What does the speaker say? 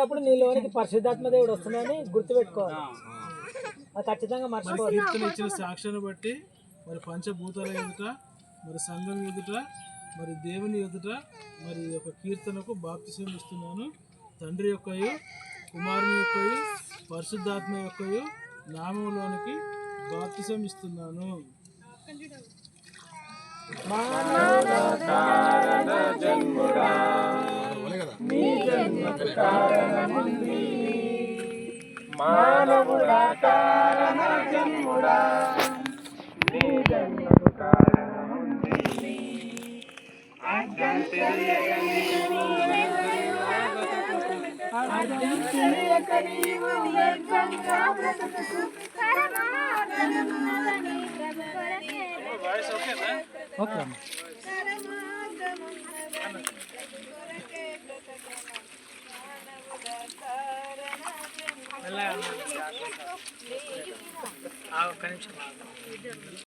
అప్పుడు నీలోనికి పరిశుద్ధాత్మ దేవుడు వస్తున్నాడని గుర్తుపెట్టుకోవాలి. అది ఖచ్చితంగా మర్చిపోవాలి. ఇచ్చిన సాక్ష్యాన్ని బట్టి మరి పంచభూతాల ఎదుట, మరి సంఘం ఎదుట, మరి దేవుని ఎదుట మరి యొక్క కీర్తనకు బాప్తిసం ఇస్తున్నాను. తండ్రి యొక్కయు, కుమారుని యొక్కయు, పరిశుద్ధాత్మ యొక్కయు నామంలోనికి బాప్తిసం ఇస్తున్నాను. మానవుడా కారణ జన్ముడా నీ జన్మకు కారణముంది. అర్థం తెలియక నీవు వ్యర్థంగా బ్రతుకుతూ పరమార్థమున్నదని ఓకే ఒక్క నిమిషం.